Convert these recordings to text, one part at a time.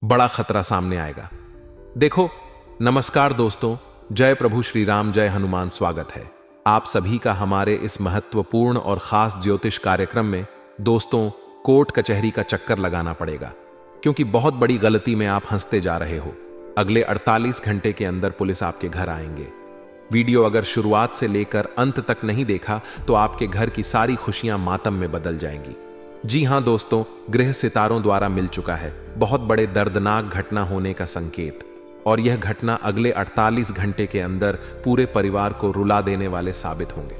बड़ा खतरा सामने आएगा। देखो, नमस्कार दोस्तों, जय प्रभु श्री राम, जय हनुमान। स्वागत है आप सभी का हमारे इस महत्वपूर्ण और खास ज्योतिष कार्यक्रम में। दोस्तों, कोर्ट कचहरी का चक्कर लगाना पड़ेगा क्योंकि बहुत बड़ी गलती में आप फंसते जा रहे हो। अगले 48 घंटे के अंदर पुलिस आपके घर आएंगे। वीडियो अगर शुरुआत से लेकर अंत तक नहीं देखा तो आपके घर की सारी खुशियां मातम में बदल जाएंगी। जी हां दोस्तों, ग्रह सितारों द्वारा मिल चुका है बहुत बड़े दर्दनाक घटना होने का संकेत, और यह घटना अगले 48 घंटे के अंदर पूरे परिवार को रुला देने वाले साबित होंगे।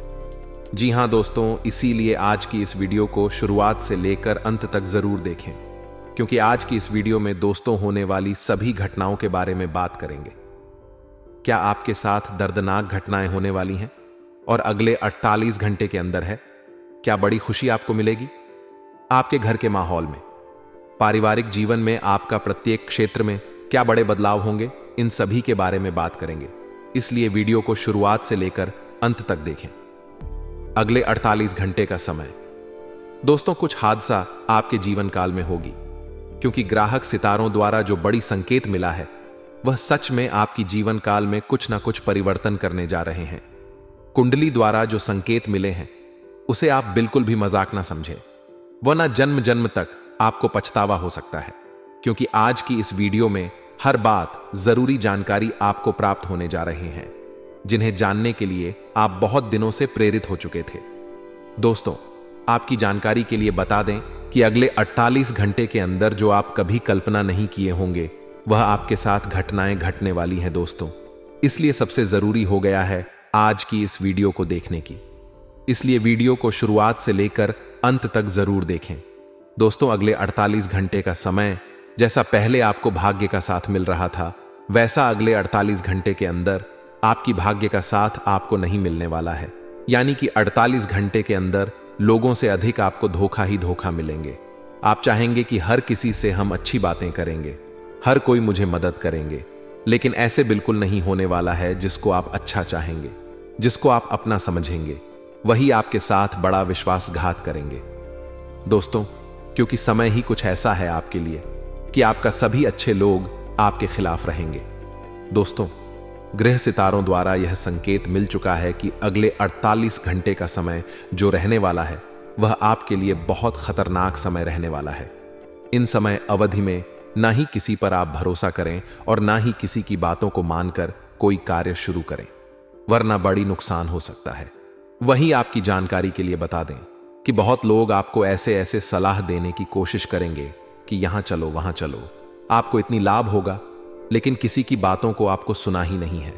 जी हां दोस्तों, इसीलिए आज की इस वीडियो को शुरुआत से लेकर अंत तक जरूर देखें, क्योंकि आज की इस वीडियो में दोस्तों होने वाली सभी घटनाओं के बारे में बात करेंगे। क्या आपके साथ दर्दनाक घटनाएं होने वाली हैं और अगले 48 घंटे के अंदर है? क्या बड़ी खुशी आपको मिलेगी आपके घर के माहौल में, पारिवारिक जीवन में, आपका प्रत्येक क्षेत्र में क्या बड़े बदलाव होंगे? इन सभी के बारे में बात करेंगे, इसलिए वीडियो को शुरुआत से लेकर अंत तक देखें। अगले 48 घंटे का समय। दोस्तों, कुछ हादसा आपके जीवन काल में होगी, क्योंकि ग्राहक सितारों द्वारा जो बड़ी संकेत मिला है वह सच में आपकी जीवन काल में कुछ ना कुछ परिवर्तन करने जा रहे हैं। कुंडली द्वारा जो संकेत मिले हैं उसे आप बिल्कुल भी मजाक ना समझें, वरना जन्म जन्म तक आपको पछतावा हो सकता है, क्योंकि आज की इस वीडियो में हर बात, जरूरी जानकारी आपको प्राप्त होने जा रहे हैं, जिन्हें जानने के लिए आप बहुत दिनों से प्रेरित हो चुके थे। दोस्तों, आपकी जानकारी के लिए बता दें कि अगले 48 घंटे के अंदर जो आप कभी कल्पना नहीं किए होंगे वह आपके साथ घटनाएं घटने वाली हैं दोस्तों। इसलिए सबसे जरूरी हो गया है आज की इस वीडियो को देखने की, इसलिए वीडियो को शुरुआत से लेकर अंत तक जरूर देखें। दोस्तों, अगले 48 घंटे का समय जैसा पहले आपको भाग्य का साथ मिल रहा था, वैसा अगले 48 घंटे के अंदर आपकी भाग्य का साथ आपको नहीं मिलने वाला है। यानी कि 48 घंटे के अंदर लोगों से अधिक आपको धोखा ही धोखा मिलेंगे। आप चाहेंगे कि हर किसी से हम अच्छी बातें करेंगे, हर कोई मुझे मदद करेंगे, लेकिन ऐसे बिल्कुल नहीं होने वाला है। जिसको आप अच्छा चाहेंगे, जिसको आप अपना समझेंगे, वही आपके साथ बड़ा विश्वासघात करेंगे। दोस्तों, क्योंकि समय ही कुछ ऐसा है आपके लिए कि आपका सभी अच्छे लोग आपके खिलाफ रहेंगे। दोस्तों, ग्रह सितारों द्वारा यह संकेत मिल चुका है कि अगले 48 घंटे का समय जो रहने वाला है वह आपके लिए बहुत खतरनाक समय रहने वाला है। इन समय अवधि में ना ही किसी पर आप भरोसा करें और ना ही किसी की बातों को मानकर कोई कार्य शुरू करें, वरना बड़ी नुकसान हो सकता है। वहीं आपकी जानकारी के लिए बता दें कि बहुत लोग आपको ऐसे ऐसे सलाह देने की कोशिश करेंगे कि यहां चलो वहां चलो, आपको इतनी लाभ होगा, लेकिन किसी की बातों को आपको सुना ही नहीं है।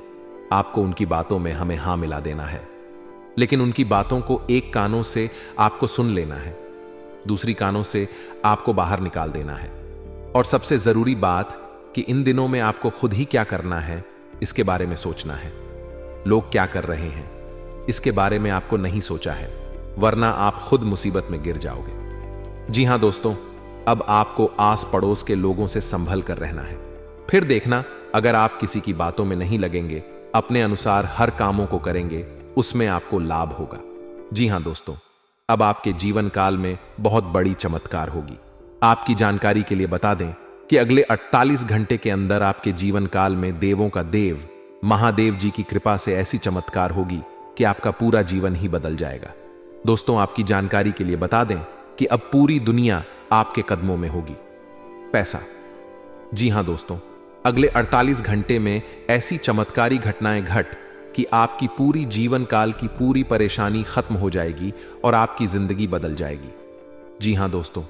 आपको उनकी बातों में हमें हां मिला देना है, लेकिन उनकी बातों को एक कानों से आपको सुन लेना है, दूसरी कानों से आपको बाहर निकाल देना है। और सबसे जरूरी बात कि इन दिनों में आपको खुद ही क्या करना है इसके बारे में सोचना है। लोग क्या कर रहे हैं इसके बारे में आपको नहीं सोचा है, वरना आप खुद मुसीबत में गिर जाओगे। जी हां दोस्तों, अब आपको आस पड़ोस के लोगों से संभल कर रहना है। फिर देखना, अगर आप किसी की बातों में नहीं लगेंगे, अपने अनुसार हर कामों को करेंगे, उसमें आपको लाभ होगा। जी हां दोस्तों, अब आपके जीवन काल में बहुत बड़ी चमत्कार होगी। आपकी जानकारी के लिए बता दें कि अगले 48 घंटे के अंदर आपके जीवन काल में देवों का देव महादेव जी की कृपा से ऐसी चमत्कार होगी कि आपका पूरा जीवन ही बदल जाएगा। दोस्तों, आपकी जानकारी के लिए बता दें कि अब पूरी दुनिया आपके कदमों में होगी। पैसा। जी हां दोस्तों, अगले 48 घंटे में ऐसी चमत्कारी घटनाएं घट कि आपकी पूरी जीवन काल की पूरी परेशानी खत्म हो जाएगी और आपकी जिंदगी बदल जाएगी। जी हां दोस्तों,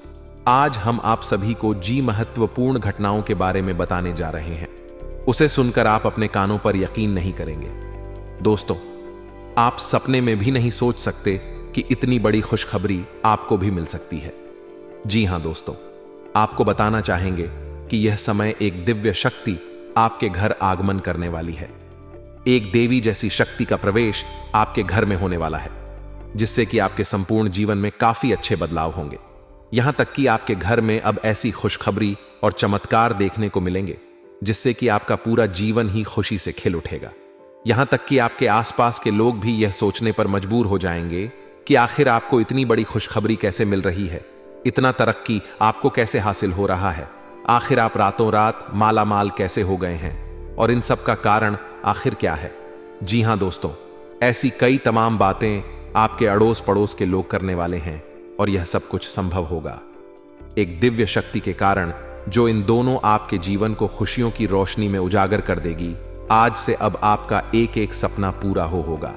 आज हम आप सभी को महत्वपूर्ण घटनाओं के बारे में बताने जा रहे हैं। उसे सुनकर आप अपने कानों पर यकीन नहीं करेंगे। दोस्तों, आप सपने में भी नहीं सोच सकते कि इतनी बड़ी खुशखबरी आपको भी मिल सकती है। जी हां दोस्तों, आपको बताना चाहेंगे कि यह समय एक दिव्य शक्ति आपके घर आगमन करने वाली है। एक देवी जैसी शक्ति का प्रवेश आपके घर में होने वाला है, जिससे कि आपके संपूर्ण जीवन में काफी अच्छे बदलाव होंगे। यहां तक कि आपके घर में अब ऐसी खुशखबरी और चमत्कार देखने को मिलेंगे जिससे कि आपका पूरा जीवन ही खुशी से खिल उठेगा। यहां तक कि आपके आसपास के लोग भी यह सोचने पर मजबूर हो जाएंगे कि आखिर आपको इतनी बड़ी खुशखबरी कैसे मिल रही है, इतना तरक्की आपको कैसे हासिल हो रहा है। आखिर आप रातों रात माला माल कैसे हो गए हैं और इन सब का कारण आखिर क्या है? जी हां दोस्तों, ऐसी कई तमाम बातें आपके अड़ोस पड़ोस के लोग करने वाले हैं और यह सब कुछ संभव होगा एक दिव्य शक्ति के कारण जो इन दोनों आपके जीवन को खुशियों की रोशनी में उजागर कर देगी। आज से अब आपका एक एक सपना पूरा होगा।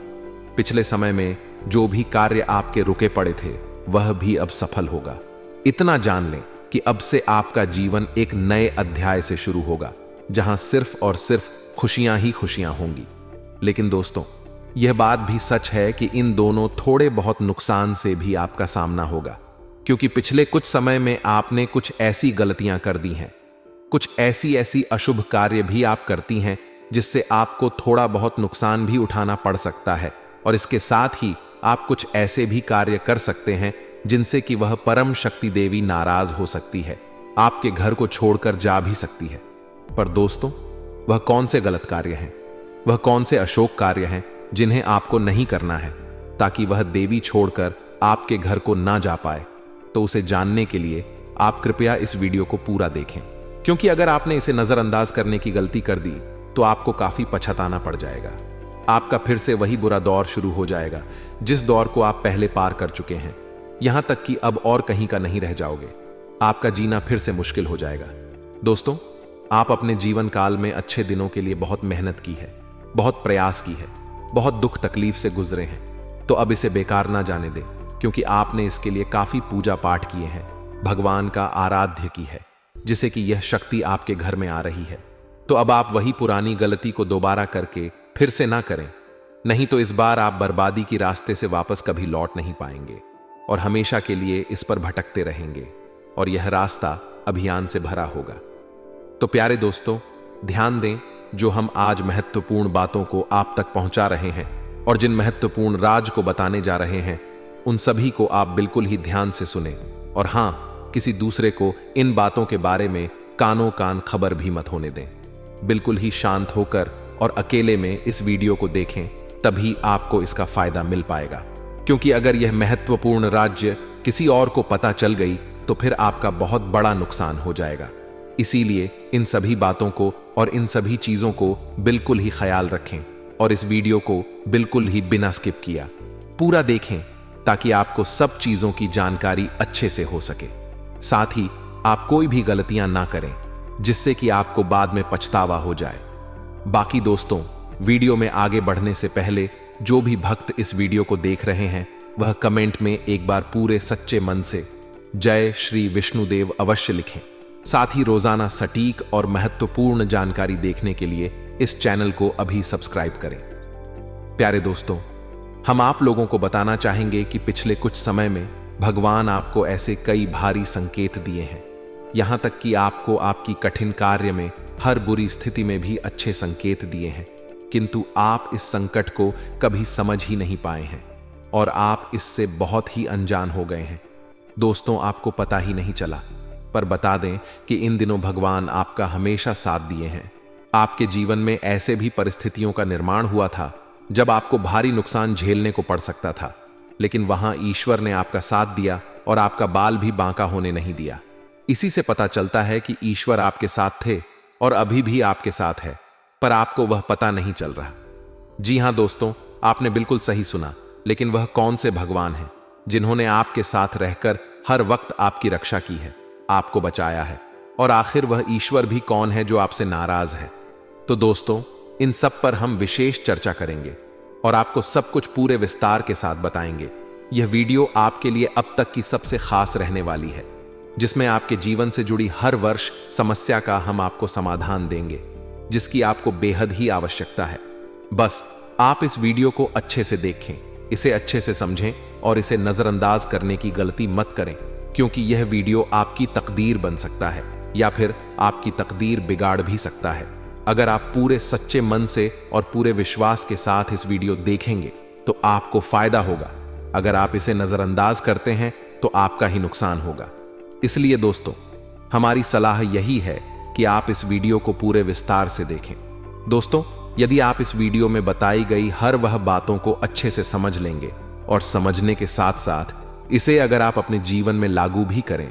पिछले समय में जो भी कार्य आपके रुके पड़े थे वह भी अब सफल होगा। इतना जान लें कि अब से आपका जीवन एक नए अध्याय से शुरू होगा जहां सिर्फ और सिर्फ खुशियां ही खुशियां होंगी। लेकिन दोस्तों, यह बात भी सच है कि इन दोनों थोड़े बहुत नुकसान से भी आपका सामना होगा, क्योंकि पिछले कुछ समय में आपने कुछ ऐसी गलतियां कर दी हैं, कुछ ऐसी अशुभ कार्य भी आप करती हैं जिससे आपको थोड़ा बहुत नुकसान भी उठाना पड़ सकता है। और इसके साथ ही आप कुछ ऐसे भी कार्य कर सकते हैं जिनसे कि वह परम शक्ति देवी नाराज हो सकती है, आपके घर को छोड़कर जा भी सकती है। पर दोस्तों, वह कौन से गलत कार्य हैं, वह कौन से अशोक कार्य हैं जिन्हें आपको नहीं करना है ताकि वह देवी छोड़कर आपके घर को ना जा पाए? तो उसे जानने के लिए आप कृपया इस वीडियो को पूरा देखें, क्योंकि अगर आपने इसे नजरअंदाज करने की गलती कर दी तो आपको काफी पछताना पड़ जाएगा। आपका फिर से वही बुरा दौर शुरू हो जाएगा जिस दौर को आप पहले पार कर चुके हैं। यहां तक कि अब और कहीं का नहीं रह जाओगे। आपका जीना फिर से मुश्किल हो जाएगा। दोस्तों, आप अपने जीवन काल में अच्छे दिनों के लिए बहुत मेहनत की है, बहुत प्रयास की है, बहुत दुख तकलीफ से गुजरे हैं। तो अब इसे बेकार ना जाने दें, क्योंकि आपने इसके लिए काफी पूजा पाठ किए हैं, भगवान का आराध्य की है, जिसे कि यह शक्ति आपके घर में आ रही है। तो अब आप वही पुरानी गलती को दोबारा करके फिर से ना करें, नहीं तो इस बार आप बर्बादी की रास्ते से वापस कभी लौट नहीं पाएंगे और हमेशा के लिए इस पर भटकते रहेंगे और यह रास्ता अभियान से भरा होगा। तो प्यारे दोस्तों, ध्यान दें, जो हम आज महत्वपूर्ण बातों को आप तक पहुंचा रहे हैं और जिन महत्वपूर्ण राज को बताने जा रहे हैं, उन सभी को आप बिल्कुल ही ध्यान से सुने और हां, किसी दूसरे को इन बातों के बारे में कानों कान खबर भी मत होने दें। बिल्कुल ही शांत होकर और अकेले में इस वीडियो को देखें, तभी आपको इसका फायदा मिल पाएगा। क्योंकि अगर यह महत्वपूर्ण राज्य किसी और को पता चल गई तो फिर आपका बहुत बड़ा नुकसान हो जाएगा। इसीलिए इन सभी बातों को और इन सभी चीजों को बिल्कुल ही ख्याल रखें और इस वीडियो को बिल्कुल ही बिना स्किप किया पूरा देखें, ताकि आपको सब चीजों की जानकारी अच्छे से हो सके। साथ ही आप कोई भी गलतियां ना करें जिससे कि आपको बाद में पछतावा हो जाए। बाकी दोस्तों, वीडियो में आगे बढ़ने से पहले जो भी भक्त इस वीडियो को देख रहे हैं वह कमेंट में एक बार पूरे सच्चे मन से जय श्री विष्णुदेव अवश्य लिखें। साथ ही रोजाना सटीक और महत्वपूर्ण जानकारी देखने के लिए इस चैनल को अभी सब्सक्राइब करें। प्यारे दोस्तों, हम आप लोगों को बताना चाहेंगे कि पिछले कुछ समय में भगवान आपको ऐसे कई भारी संकेत दिए हैं, यहां तक कि आपको आपकी कठिन कार्य में हर बुरी स्थिति में भी अच्छे संकेत दिए हैं, किंतु आप इस संकट को कभी समझ ही नहीं पाए हैं और आप इससे बहुत ही अनजान हो गए हैं। दोस्तों, आपको पता ही नहीं चला, पर बता दें कि इन दिनों भगवान आपका हमेशा साथ दिए हैं। आपके जीवन में ऐसे भी परिस्थितियों का निर्माण हुआ था जब आपको भारी नुकसान झेलने को पड़ सकता था, लेकिन वहां ईश्वर ने आपका साथ दिया और आपका बाल भी बांका होने नहीं दिया। इसी से पता चलता है कि ईश्वर आपके साथ थे और अभी भी आपके साथ है, पर आपको वह पता नहीं चल रहा। जी हां दोस्तों, आपने बिल्कुल सही सुना, लेकिन वह कौन से भगवान हैं जिन्होंने आपके साथ रहकर हर वक्त आपकी रक्षा की है, आपको बचाया है? और आखिर वह ईश्वर भी कौन है जो आपसे नाराज है? तो दोस्तों, इन सब पर हम विशेष चर्चा करेंगे और आपको सब कुछ पूरे विस्तार के साथ बताएंगे। यह वीडियो आपके लिए अब तक की सबसे खास रहने वाली है, जिसमें आपके जीवन से जुड़ी हर वर्ष समस्या का हम आपको समाधान देंगे, जिसकी आपको बेहद ही आवश्यकता है। बस आप इस वीडियो को अच्छे से देखें, इसे अच्छे से समझें और इसे नजरअंदाज करने की गलती मत करें, क्योंकि यह वीडियो आपकी तकदीर बन सकता है या फिर आपकी तकदीर बिगाड़ भी सकता है। अगर आप पूरे सच्चे मन से और पूरे विश्वास के साथ इस वीडियो देखेंगे तो आपको फायदा होगा। अगर आप इसे नजरअंदाज करते हैं तो आपका ही नुकसान होगा। इसलिए दोस्तों, हमारी सलाह यही है कि आप इस वीडियो को पूरे विस्तार से देखें। दोस्तों, यदि आप इस वीडियो में बताई गई हर वह बातों को अच्छे से समझ लेंगे और समझने के साथ साथ इसे अगर आप अपने जीवन में लागू भी करें,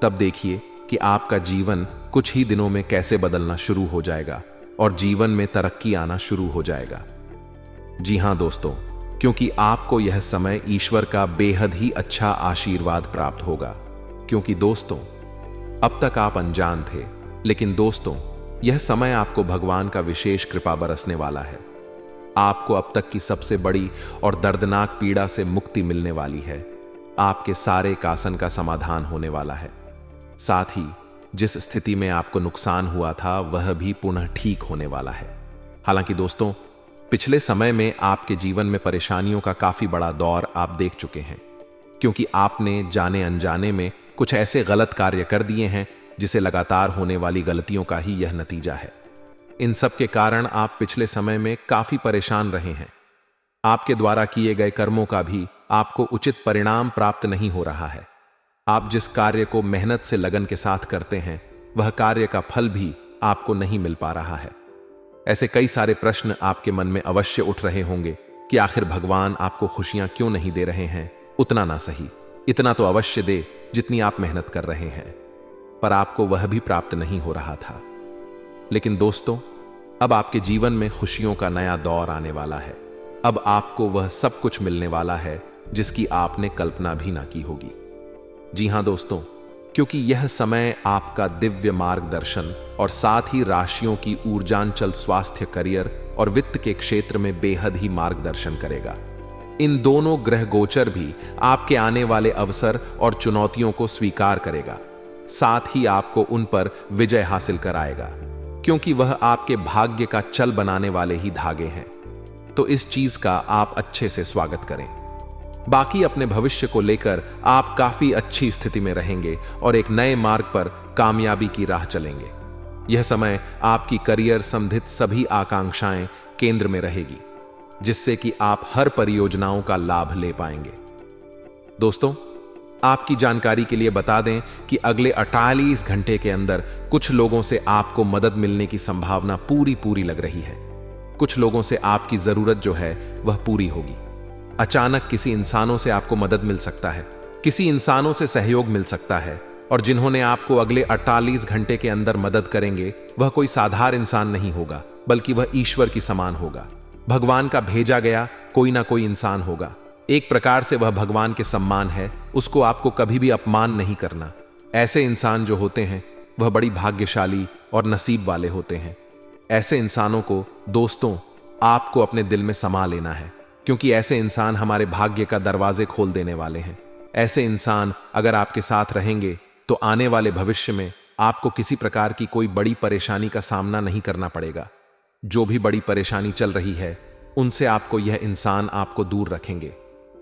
तब देखिए कि आपका जीवन कुछ ही दिनों में कैसे बदलना शुरू हो जाएगा और जीवन में तरक्की आना शुरू हो जाएगा। जी हां दोस्तों, क्योंकि आपको यह समय ईश्वर का बेहद ही अच्छा आशीर्वाद प्राप्त होगा। क्योंकि दोस्तों, अब तक आप अनजान थे, लेकिन दोस्तों यह समय आपको भगवान का विशेष कृपा बरसने वाला है। आपको अब तक की सबसे बड़ी और दर्दनाक पीड़ा से मुक्ति मिलने वाली है। आपके सारे कासन का समाधान होने वाला है। साथ ही जिस स्थिति में आपको नुकसान हुआ था वह भी पुनः ठीक होने वाला है। हालांकि दोस्तों, पिछले समय में आपके जीवन में परेशानियों का काफी बड़ा दौर आप देख चुके हैं, क्योंकि आपने जाने अनजाने में कुछ ऐसे गलत कार्य कर दिए हैं जिसे लगातार होने वाली गलतियों का ही यह नतीजा है। इन सब के कारण आप पिछले समय में काफी परेशान रहे हैं। आपके द्वारा किए गए कर्मों का भी आपको उचित परिणाम प्राप्त नहीं हो रहा है। आप जिस कार्य को मेहनत से लगन के साथ करते हैं वह कार्य का फल भी आपको नहीं मिल पा रहा है। ऐसे कई सारे प्रश्न आपके मन में अवश्य उठ रहे होंगे कि आखिर भगवान आपको खुशियां क्यों नहीं दे रहे हैं। उतना ना सही, इतना तो अवश्य दे जितनी आप मेहनत कर रहे हैं, पर आपको वह भी प्राप्त नहीं हो रहा था। लेकिन दोस्तों, अब आपके जीवन में खुशियों का नया दौर आने वाला है। अब आपको वह सब कुछ मिलने वाला है जिसकी आपने कल्पना भी ना की होगी। जी हां दोस्तों, क्योंकि यह समय आपका दिव्य मार्गदर्शन और साथ ही राशियों की ऊर्जांचल स्वास्थ्य, करियर और वित्त के क्षेत्र में बेहद ही मार्गदर्शन करेगा। इन दोनों ग्रह गोचर भी आपके आने वाले अवसर और चुनौतियों को स्वीकार करेगा, साथ ही आपको उन पर विजय हासिल कराएगा, क्योंकि वह आपके भाग्य का चल बनाने वाले ही धागे हैं। तो इस चीज का आप अच्छे से स्वागत करें। बाकी अपने भविष्य को लेकर आप काफी अच्छी स्थिति में रहेंगे और एक नए मार्ग पर कामयाबी की राह चलेंगे। यह समय आपकी करियर संबंधित सभी आकांक्षाएं केंद्र में रहेगी, जिससे कि आप हर परियोजनाओं का लाभ ले पाएंगे। दोस्तों, आपकी जानकारी के लिए बता दें कि अगले 48 घंटे के अंदर कुछ लोगों से आपको मदद मिलने की संभावना पूरी लग रही है। कुछ लोगों से आपकी जरूरत जो है वह पूरी होगी। अचानक किसी इंसानों से आपको मदद मिल सकता है, किसी इंसानों से सहयोग मिल सकता है, और जिन्होंने आपको अगले 48 घंटे के अंदर मदद करेंगे वह कोई साधारण इंसान नहीं होगा, बल्कि वह ईश्वर की समान होगा। भगवान का भेजा गया कोई ना कोई इंसान होगा। एक प्रकार से वह भगवान के सम्मान है, उसको आपको कभी भी अपमान नहीं करना। ऐसे इंसान जो होते हैं वह बड़ी भाग्यशाली और नसीब वाले होते हैं। ऐसे इंसानों को दोस्तों आपको अपने दिल में समा लेना है, क्योंकि ऐसे इंसान हमारे भाग्य का दरवाजे खोल देने वाले हैं। ऐसे इंसान अगर आपके साथ रहेंगे तो आने वाले भविष्य में आपको किसी प्रकार की कोई बड़ी परेशानी का सामना नहीं करना पड़ेगा। जो भी बड़ी परेशानी चल रही है उनसे आपको यह इंसान आपको दूर रखेंगे।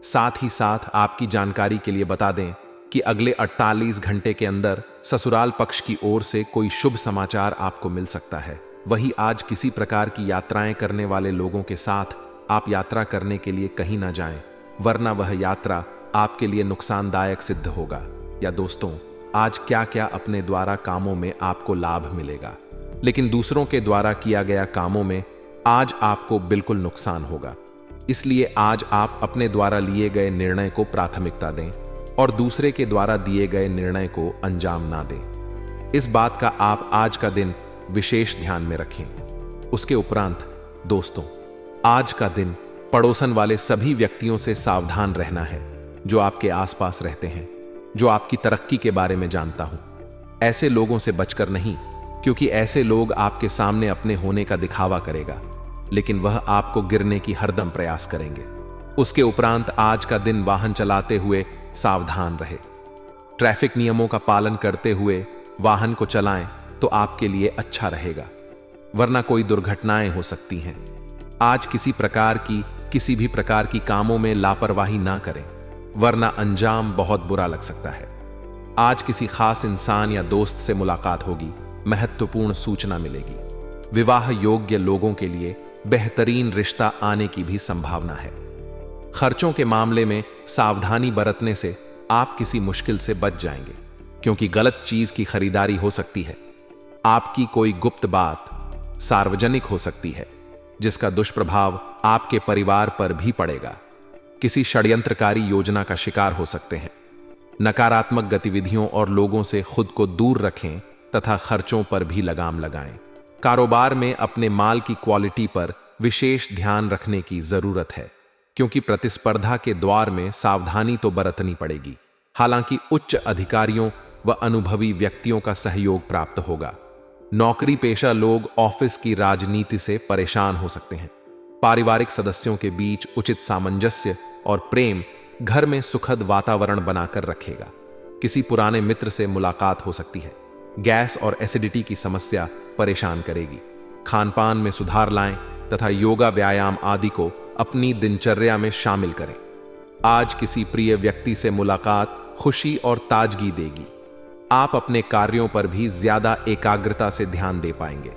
साथ ही साथ आपकी जानकारी के लिए बता दें कि अगले 48 घंटे के अंदर ससुराल पक्ष की ओर से कोई शुभ समाचार आपको मिल सकता है। वही आज किसी प्रकार की यात्राएं करने वाले लोगों के साथ आप यात्रा करने के लिए कहीं ना जाएं, वरना वह यात्रा आपके लिए नुकसानदायक सिद्ध होगा। या दोस्तों, आज क्या क्या अपने द्वारा कामों में आपको लाभ मिलेगा, लेकिन दूसरों के द्वारा किया गया कामों में आज आपको बिल्कुल नुकसान होगा। इसलिए आज आप अपने द्वारा लिए गए निर्णय को प्राथमिकता दें और दूसरे के द्वारा दिए गए निर्णय को अंजाम ना दें। इस बात का आप आज का दिन विशेष ध्यान में रखें। उसके उपरांत दोस्तों, आज का दिन पड़ोसन वाले सभी व्यक्तियों से सावधान रहना है जो आपके आसपास रहते हैं, जो आपकी तरक्की के बारे में जानता हूं। ऐसे लोगों से बचकर नहीं, क्योंकि ऐसे लोग आपके सामने अपने होने का दिखावा करेगा, लेकिन वह आपको गिरने की हरदम प्रयास करेंगे। उसके उपरांत आज का दिन वाहन चलाते हुए सावधान रहे। ट्रैफिक नियमों का पालन करते हुए वाहन को चलाएं तो आपके लिए अच्छा रहेगा, वरना कोई दुर्घटनाएं हो सकती हैं। आज किसी भी प्रकार की कामों में लापरवाही ना करें, वरना अंजाम बहुत बुरा लग सकता है। आज किसी खास इंसान या दोस्त से मुलाकात होगी, महत्वपूर्ण सूचना मिलेगी। विवाह योग्य लोगों के लिए बेहतरीन रिश्ता आने की भी संभावना है। खर्चों के मामले में सावधानी बरतने से आप किसी मुश्किल से बच जाएंगे, क्योंकि गलत चीज की खरीदारी हो सकती है। आपकी कोई गुप्त बात सार्वजनिक हो सकती है, जिसका दुष्प्रभाव आपके परिवार पर भी पड़ेगा। किसी षड्यंत्रकारी योजना का शिकार हो सकते हैं। नकारात्मक गतिविधियों और लोगों से खुद को दूर रखें तथा खर्चों पर भी लगाम लगाएं। कारोबार में अपने माल की क्वालिटी पर विशेष ध्यान रखने की जरूरत है, क्योंकि प्रतिस्पर्धा के द्वार में सावधानी तो बरतनी पड़ेगी। हालांकि उच्च अधिकारियों व अनुभवी व्यक्तियों का सहयोग प्राप्त होगा। नौकरी पेशा लोग ऑफिस की राजनीति से परेशान हो सकते हैं। पारिवारिक सदस्यों के बीच उचित सामंजस्य और प्रेम घर में सुखद वातावरण बनाकर रखेगा। किसी पुराने मित्र से मुलाकात हो सकती है। गैस और एसिडिटी की समस्या परेशान करेगी। खानपान में सुधार लाएं तथा योगा व्यायाम आदि को अपनी दिनचर्या में शामिल करें। आज किसी प्रिय व्यक्ति से मुलाकात खुशी और ताजगी देगी। आप अपने कार्यों पर भी ज्यादा एकाग्रता से ध्यान दे पाएंगे।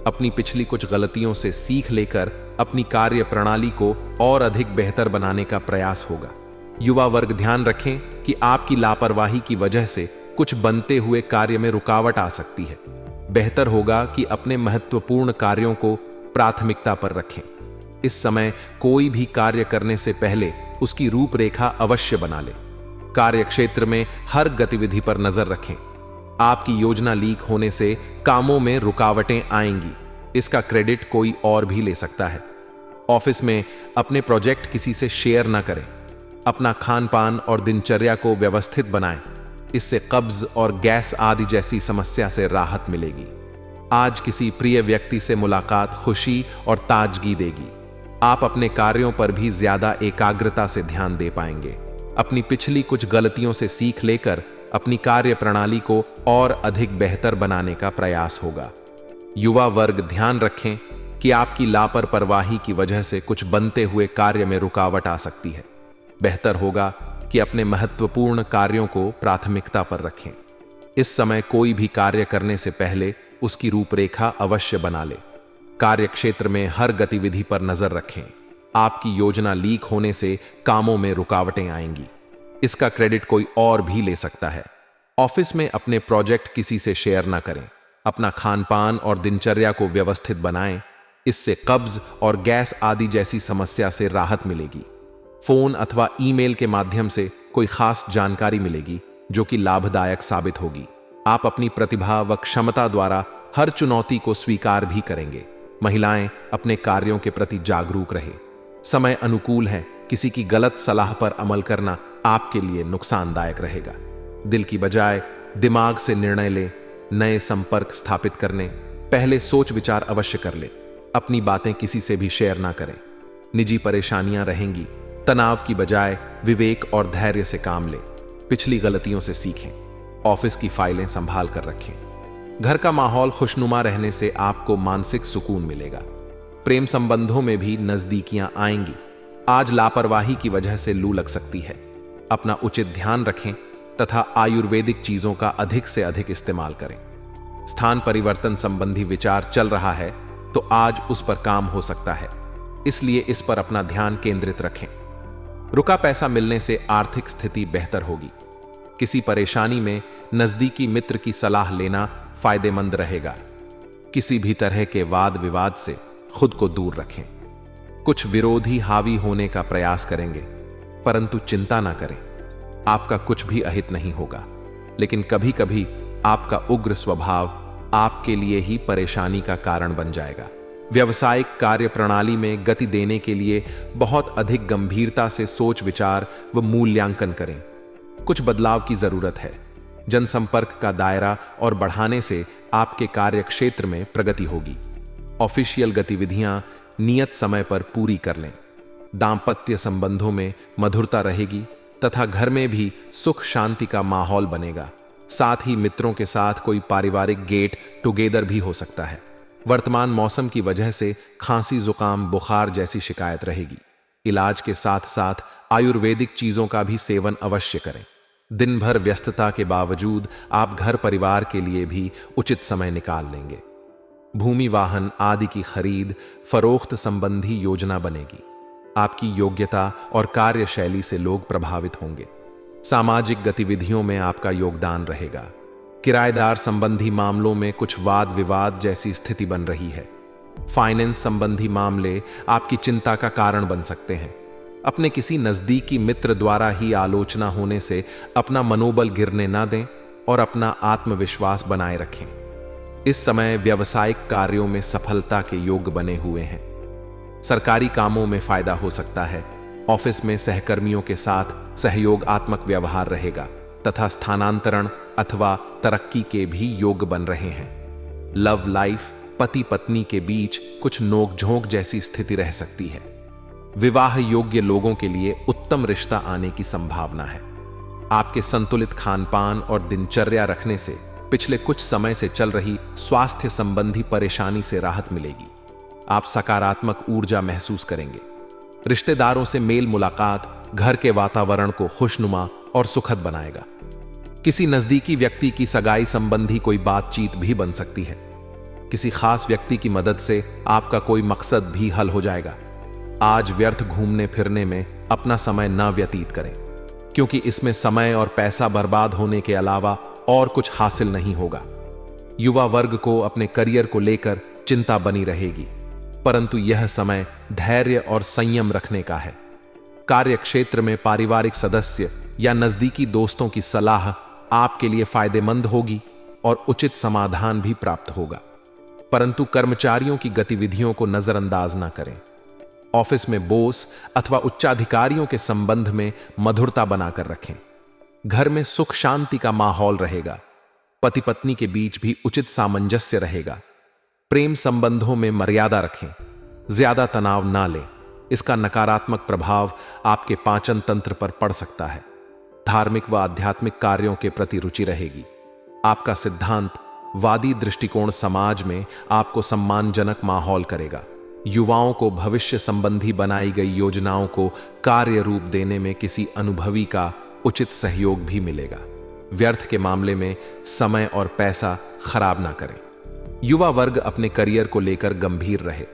अपनी पिछली कुछ गलतियों से सीख लेकर अपनी कार्य प्रणाली को और अधिक बेहतर बनाने का प्रयास होगा। युवा वर्ग ध्यान रखें कि आपकी लापरवाही की वजह से कुछ बनते हुए कार्य में रुकावट आ सकती है। बेहतर होगा कि अपने महत्वपूर्ण कार्यों को प्राथमिकता पर रखें। इस समय कोई भी कार्य करने से पहले उसकी रूपरेखा अवश्य बना लें। कार्य क्षेत्र में हर गतिविधि पर नजर रखें। आपकी योजना लीक होने से कामों में रुकावटें आएंगी। इसका क्रेडिट कोई और भी ले सकता है। ऑफिस में अपने प्रोजेक्ट किसी से शेयर ना करें। अपना खान पान और दिनचर्या को व्यवस्थित बनाएं। इससे कब्ज और गैस आदि जैसी समस्या से राहत मिलेगी। आज किसी प्रिय व्यक्ति से मुलाकात खुशी और ताजगी देगी। आप अपने कार्यों पर भी ज्यादा एकाग्रता से ध्यान दे पाएंगे। अपनी पिछली कुछ गलतियों से सीख लेकर अपनी कार्य प्रणाली को और अधिक बेहतर बनाने का प्रयास होगा। युवा वर्ग ध्यान रखें कि आपकी लापरवाही की वजह से कुछ बनते हुए कार्य में रुकावट आ सकती है। बेहतर होगा कि अपने महत्वपूर्ण कार्यों को प्राथमिकता पर रखें। इस समय कोई भी कार्य करने से पहले उसकी रूपरेखा अवश्य बना ले। कार्य क्षेत्र में हर गतिविधि पर नजर रखें। आपकी योजना लीक होने से कामों में रुकावटें आएंगी। इसका क्रेडिट कोई और भी ले सकता है। ऑफिस में अपने प्रोजेक्ट किसी से शेयर ना करें। अपना खानपान और दिनचर्या को व्यवस्थित बनाएं। इससे कब्ज और गैस आदि जैसी समस्या से राहत मिलेगी। फोन अथवा ईमेल के माध्यम से कोई खास जानकारी मिलेगी जो कि लाभदायक साबित होगी। आप अपनी प्रतिभा व क्षमता द्वारा हर चुनौती को स्वीकार भी करेंगे। महिलाएं अपने कार्यों के प्रति जागरूक रहे। समय अनुकूल है। किसी की गलत सलाह पर अमल करना आपके लिए नुकसानदायक रहेगा। दिल की बजाय दिमाग से निर्णय लें। नए संपर्क स्थापित करने पहले सोच विचार अवश्य कर ले। अपनी बातें किसी से भी शेयर ना करें। निजी परेशानियां रहेंगी। तनाव की बजाय विवेक और धैर्य से काम लें। पिछली गलतियों से सीखें। ऑफिस की फाइलें संभाल कर रखें। घर का माहौल खुशनुमा रहने से आपको मानसिक सुकून मिलेगा। प्रेम संबंधों में भी नजदीकियां आएंगी। आज लापरवाही की वजह से लू लग सकती है। अपना उचित ध्यान रखें तथा आयुर्वेदिक चीजों का अधिक से अधिक इस्तेमाल करें। स्थान परिवर्तन संबंधी विचार चल रहा है तो आज उस पर काम हो सकता है, इसलिए इस पर अपना ध्यान केंद्रित रखें। रुका पैसा मिलने से आर्थिक स्थिति बेहतर होगी। किसी परेशानी में नजदीकी मित्र की सलाह लेना फायदेमंद रहेगा। किसी भी तरह के वाद विवाद से खुद को दूर रखें। कुछ विरोधी हावी होने का प्रयास करेंगे, परंतु चिंता ना करें, आपका कुछ भी अहित नहीं होगा। लेकिन कभी कभी आपका उग्र स्वभाव आपके लिए ही परेशानी का कारण बन जाएगा। व्यावसायिक कार्य प्रणाली में गति देने के लिए बहुत अधिक गंभीरता से सोच विचार व मूल्यांकन करें। कुछ बदलाव की जरूरत है। जनसंपर्क का दायरा और बढ़ाने से आपके कार्य क्षेत्र में प्रगति होगी। ऑफिशियल गतिविधियां नियत समय पर पूरी कर लें। दांपत्य संबंधों में मधुरता रहेगी तथा घर में भी सुख शांति का माहौल बनेगा। साथ ही मित्रों के साथ कोई पारिवारिक गेट टुगेदर भी हो सकता है। वर्तमान मौसम की वजह से खांसी जुकाम बुखार जैसी शिकायत रहेगी। इलाज के साथ साथ आयुर्वेदिक चीजों का भी सेवन अवश्य करें। दिन भर व्यस्तता के बावजूद आप घर परिवार के लिए भी उचित समय निकाल लेंगे। भूमि वाहन आदि की खरीद फरोख्त संबंधी योजना बनेगी। आपकी योग्यता और कार्यशैली से लोग प्रभावित होंगे। सामाजिक गतिविधियों में आपका योगदान रहेगा। किराएदार संबंधी मामलों में कुछ वाद विवाद जैसी स्थिति बन रही है। फाइनेंस संबंधी मामले आपकी चिंता का कारण बन सकते हैं। अपने किसी नजदीकी मित्र द्वारा ही आलोचना होने से अपना मनोबल गिरने ना दें। और अपना आत्मविश्वास बनाए रखें। इस समय व्यावसायिक कार्यों में सफलता के योग बने हुए हैं। सरकारी कामों में फायदा हो सकता है। ऑफिस में सहकर्मियों के साथ सहयोगात्मक व्यवहार रहेगा तथा स्थानांतरण अथवा तरक्की के भी योग बन रहे हैं। लव लाइफ, पति पत्नी के बीच कुछ नोकझोंक जैसी स्थिति रह सकती है। विवाह योग्य लोगों के लिए उत्तम रिश्ता आने की संभावना है। आपके संतुलित खानपान और दिनचर्या रखने से पिछले कुछ समय से चल रही स्वास्थ्य संबंधी परेशानी से राहत मिलेगी। आप सकारात्मक ऊर्जा महसूस करेंगे। रिश्तेदारों से मेल मुलाकात घर के वातावरण को खुशनुमा और सुखद बनाएगा। किसी नजदीकी व्यक्ति की सगाई संबंधी कोई बातचीत भी बन सकती है। किसी खास व्यक्ति की मदद से आपका कोई मकसद भी हल हो जाएगा। आज व्यर्थ घूमने फिरने में अपना समय न व्यतीत करें, क्योंकि इसमें समय और पैसा बर्बाद होने के अलावा और कुछ हासिल नहीं होगा। युवा वर्ग को अपने करियर को लेकर चिंता बनी रहेगी, परंतु यह समय धैर्य और संयम रखने का है। कार्य क्षेत्र में पारिवारिक सदस्य या नजदीकी दोस्तों की सलाह आपके लिए फायदेमंद होगी और उचित समाधान भी प्राप्त होगा, परंतु कर्मचारियों की गतिविधियों को नजरअंदाज न करें। ऑफिस में बॉस अथवा उच्चाधिकारियों के संबंध में मधुरता बनाकर रखें। घर में सुख शांति का माहौल रहेगा। पति पत्नी के बीच भी उचित सामंजस्य रहेगा। प्रेम संबंधों में मर्यादा रखें। ज्यादा तनाव ना लें, इसका नकारात्मक प्रभाव आपके पाचन तंत्र पर पड़ सकता है। धार्मिक व आध्यात्मिक कार्यों के प्रति रुचि रहेगी। आपका सिद्धांत वादी दृष्टिकोण समाज में आपको सम्मानजनक माहौल करेगा। युवाओं को भविष्य संबंधी बनाई गई योजनाओं को कार्य रूप देने में किसी अनुभवी का उचित सहयोग भी मिलेगा। व्यर्थ के मामले में समय और पैसा खराब ना करें। युवा वर्ग अपने करियर को लेकर गंभीर रहे।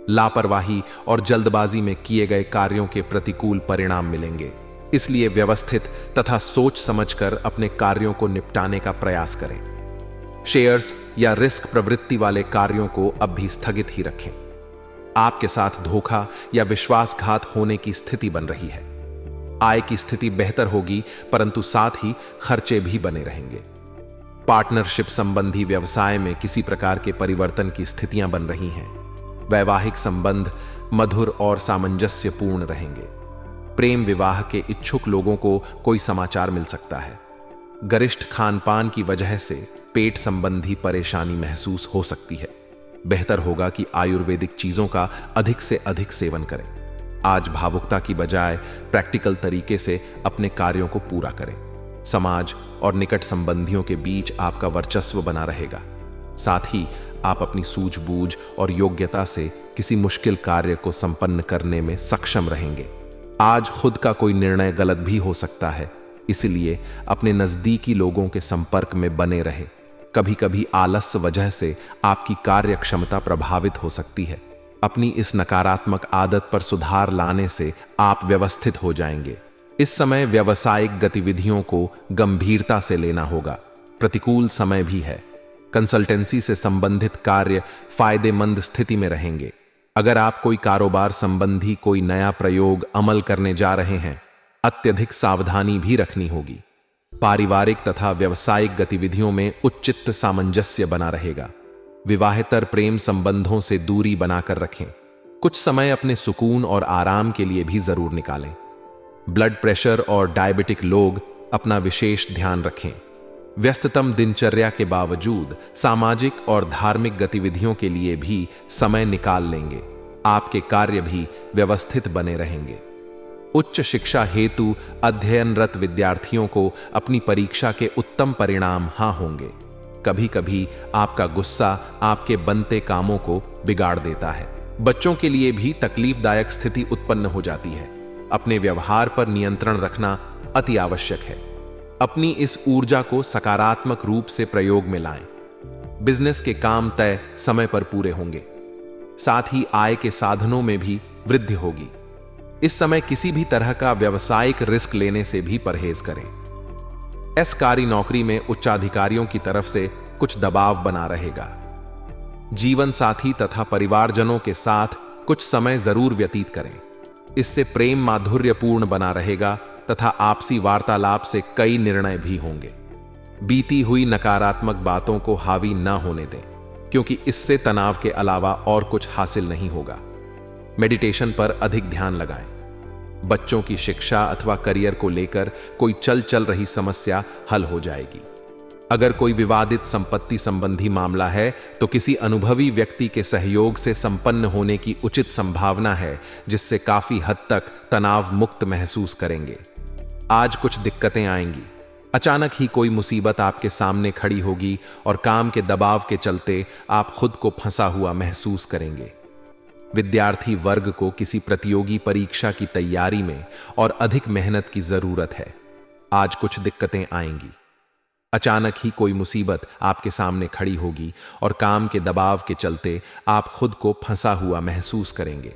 लापरवाही और जल्दबाजी में किए गए कार्यों के प्रतिकूल परिणाम मिलेंगे, इसलिए व्यवस्थित तथा सोच समझकर अपने कार्यों को निपटाने का प्रयास करें। शेयर्स या रिस्क प्रवृत्ति वाले कार्यों को अब भी स्थगित ही रखें। आपके साथ धोखा या विश्वासघात होने की स्थिति बन रही है। आय की स्थिति बेहतर होगी, परंतु साथ ही खर्चे भी बने रहेंगे। पार्टनरशिप संबंधी व्यवसाय में किसी प्रकार के परिवर्तन की स्थितियां बन रही हैं। वैवाहिक संबंध मधुर और सामंजस्यपूर्ण रहेंगे। प्रेम विवाह के इच्छुक लोगों को कोई समाचार मिल सकता है। गरिष्ठ खानपान की वजह से पेट संबंधी परेशानी महसूस हो सकती है। बेहतर होगा कि आयुर्वेदिक चीजों का अधिक से अधिक सेवन करें। आज भावुकता की बजाय प्रैक्टिकल तरीके से अपने कार्यों को पूरा करें। समाज और निकट संबंधियों के बीच आपका वर्चस्व बना रहेगा। साथ ही आप अपनी सूझबूझ और योग्यता से किसी मुश्किल कार्य को संपन्न करने में सक्षम रहेंगे। आज खुद का कोई निर्णय गलत भी हो सकता है, इसलिए अपने नजदीकी लोगों के संपर्क में बने रहे। कभी कभी आलस्य वजह से आपकी कार्य क्षमता प्रभावित हो सकती है। अपनी इस नकारात्मक आदत पर सुधार लाने से आप व्यवस्थित हो जाएंगे। इस समय व्यावसायिक गतिविधियों को गंभीरता से लेना होगा। प्रतिकूल समय भी है। कंसल्टेंसी से संबंधित कार्य फायदेमंद स्थिति में रहेंगे। अगर आप कोई कारोबार संबंधी कोई नया प्रयोग अमल करने जा रहे हैं, अत्यधिक सावधानी भी रखनी होगी। पारिवारिक तथा व्यावसायिक गतिविधियों में उच्चित सामंजस्य बना रहेगा। विवाहेतर प्रेम संबंधों से दूरी बनाकर रखें। कुछ समय अपने सुकून और आराम के लिए भी जरूर निकालें। ब्लड प्रेशर और डायबिटिक लोग अपना विशेष ध्यान रखें। व्यस्ततम दिनचर्या के बावजूद सामाजिक और धार्मिक गतिविधियों के लिए भी समय निकाल लेंगे। आपके कार्य भी व्यवस्थित बने रहेंगे। उच्च शिक्षा हेतु अध्ययनरत विद्यार्थियों को अपनी परीक्षा के उत्तम परिणाम होंगे। कभी कभी आपका गुस्सा आपके बनते कामों को बिगाड़ देता है। बच्चों के लिए भी तकलीफदायक स्थिति उत्पन्न हो जाती है। अपने व्यवहार पर नियंत्रण रखना अति आवश्यक है। अपनी इस ऊर्जा को सकारात्मक रूप से प्रयोग में लाएं। बिजनेस के काम तय समय पर पूरे होंगे। साथ ही आय के साधनों में भी वृद्धि होगी। इस समय किसी भी तरह का व्यावसायिक रिस्क लेने से भी परहेज करें। सरकारी नौकरी में उच्चाधिकारियों की तरफ से कुछ दबाव बना रहेगा। जीवन साथी तथा परिवारजनों के साथ कुछ समय जरूर व्यतीत करें। इससे प्रेम माधुर्यपूर्ण बना रहेगा तथा आपसी वार्तालाप से कई निर्णय भी होंगे। बीती हुई नकारात्मक बातों को हावी न होने दें, क्योंकि इससे तनाव के अलावा और कुछ हासिल नहीं होगा। मेडिटेशन पर अधिक ध्यान लगाएं। बच्चों की शिक्षा अथवा करियर को लेकर कोई चल रही समस्या हल हो जाएगी। अगर कोई विवादित संपत्ति संबंधी मामला है तो किसी अनुभवी व्यक्ति के सहयोग से संपन्न होने की उचित संभावना है, जिससे काफी हद तक तनाव मुक्त महसूस करेंगे। आज कुछ दिक्कतें आएंगी। अचानक ही कोई मुसीबत आपके सामने खड़ी होगी और काम के दबाव के चलते आप खुद को फंसा हुआ महसूस करेंगे। विद्यार्थी वर्ग को किसी प्रतियोगी परीक्षा की तैयारी में और अधिक मेहनत की जरूरत है। आज कुछ दिक्कतें आएंगी। अचानक ही कोई मुसीबत आपके सामने खड़ी होगी और काम के दबाव के चलते आप खुद को फंसा हुआ महसूस करेंगे।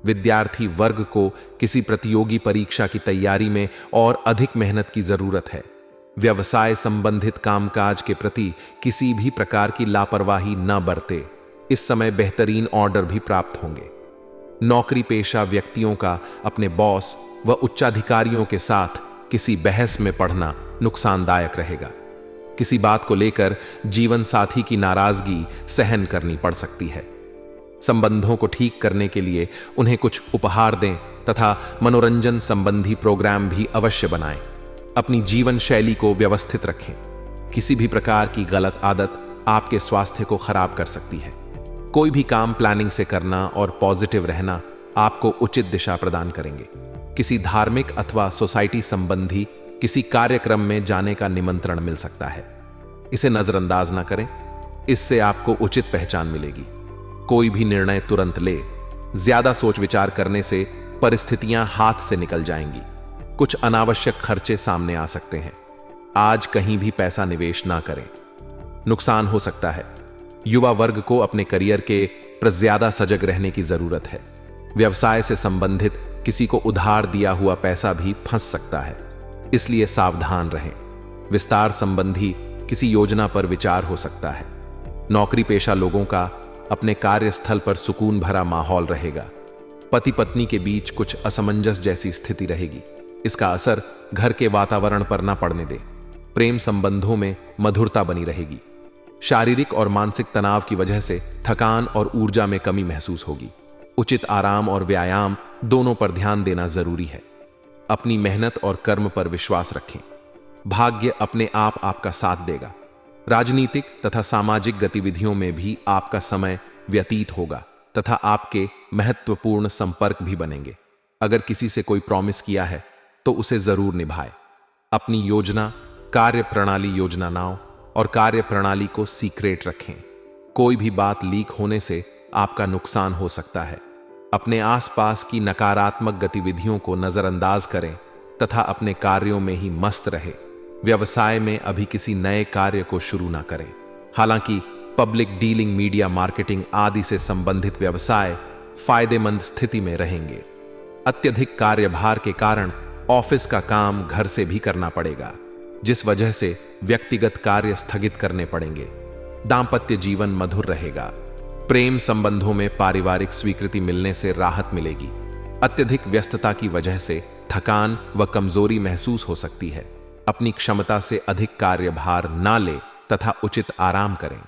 विद्यार्थी वर्ग को किसी प्रतियोगी परीक्षा की तैयारी में और अधिक मेहनत की जरूरत है। व्यवसाय संबंधित कामकाज के प्रति किसी भी प्रकार की लापरवाही न बरते। इस समय बेहतरीन ऑर्डर भी प्राप्त होंगे। नौकरी पेशा व्यक्तियों का अपने बॉस व उच्चाधिकारियों के साथ किसी बहस में पड़ना नुकसानदायक रहेगा। किसी बात को लेकर जीवन साथी की नाराजगी सहन करनी पड़ सकती है। संबंधों को ठीक करने के लिए उन्हें कुछ उपहार दें तथा मनोरंजन संबंधी प्रोग्राम भी अवश्य बनाएं। अपनी जीवन शैली को व्यवस्थित रखें। किसी भी प्रकार की गलत आदत आपके स्वास्थ्य को खराब कर सकती है। कोई भी काम प्लानिंग से करना और पॉजिटिव रहना आपको उचित दिशा प्रदान करेंगे। किसी धार्मिक अथवा सोसाइटी संबंधी किसी कार्यक्रम में जाने का निमंत्रण मिल सकता है। इसे नजरअंदाज ना करें, इससे आपको उचित पहचान मिलेगी। कोई भी निर्णय तुरंत ले। ज्यादा सोच विचार करने से परिस्थितियां हाथ से निकल जाएंगी। कुछ अनावश्यक खर्चे सामने आ सकते हैं। आज कहीं भी पैसा निवेश ना करें, नुकसान हो सकता है। युवा वर्ग को अपने करियर के पर ज्यादा सजग रहने की जरूरत है। व्यवसाय से संबंधित किसी को उधार दिया हुआ पैसा भी फंस सकता है, इसलिए सावधान रहें। विस्तार संबंधी किसी योजना पर विचार हो सकता है। नौकरी पेशा लोगों का अपने कार्यस्थल पर सुकून भरा माहौल रहेगा। पति पत्नी के बीच कुछ असमंजस जैसी स्थिति रहेगी। इसका असर घर के वातावरण पर न पड़ने दें। प्रेम संबंधों में मधुरता बनी रहेगी। शारीरिक और मानसिक तनाव की वजह से थकान और ऊर्जा में कमी महसूस होगी। उचित आराम और व्यायाम दोनों पर ध्यान देना जरूरी है। अपनी मेहनत और कर्म पर विश्वास रखें। भाग्य अपने आप आपका साथ देगा। राजनीतिक तथा सामाजिक गतिविधियों में भी आपका समय व्यतीत होगा तथा आपके महत्वपूर्ण संपर्क भी बनेंगे। अगर किसी से कोई प्रॉमिस किया है तो उसे जरूर निभाए। अपनी योजना, कार्य प्रणाली योजनाओं और कार्य प्रणाली को सीक्रेट रखें। कोई भी बात लीक होने से आपका नुकसान हो सकता है। अपने आसपास की नकारात्मक गतिविधियों को नजरअंदाज करें तथा अपने कार्यों में ही मस्त रहे। व्यवसाय में अभी किसी नए कार्य को शुरू ना करें। हालांकि पब्लिक डीलिंग, मीडिया मार्केटिंग आदि से संबंधित व्यवसाय फायदेमंद स्थिति में रहेंगे। अत्यधिक कार्यभार के कारण ऑफिस का काम घर से भी करना पड़ेगा, जिस वजह से व्यक्तिगत कार्य स्थगित करने पड़ेंगे। दांपत्य जीवन मधुर रहेगा। प्रेम संबंधों में पारिवारिक स्वीकृति मिलने से राहत मिलेगी। अत्यधिक व्यस्तता की वजह से थकान व कमजोरी महसूस हो सकती है। अपनी क्षमता से अधिक कार्यभार ना ले तथा उचित आराम करें।